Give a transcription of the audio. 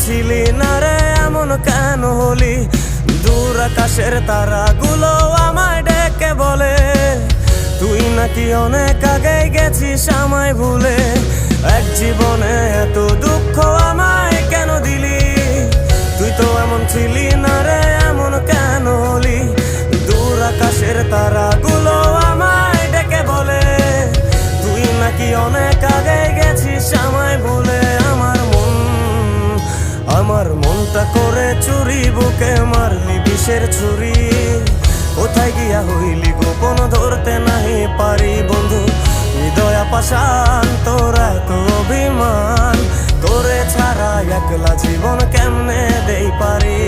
ছিলি না রে, এমন কেন হলি? দূর আকাশের তারাগুলো আমায় ডেকে বলে তুই নাকি অনেক আগে গেছিস আমায় ভুলে। এক জীবনে এত দুঃখ আমায় কেন দিলি? তুই তো এমন ছিলি না রে, এমন কেন হলি? দূর আকাশের তারাগুলো আমায় ডেকে বলে তুই নাকি অনেক আগে গেছিস আমায় ভুলে। আমার মনটা করে চুরি, বুকে মারলি বিষের ছুরি। কোথায় গিয়া হইলি গোপন, ধরতে নাহি পারি বন্ধু। হৃদয় পাষাণ তোর এত অভিমান, তোরে ছাড়া একলা জীবন কেমনে দেই পারি।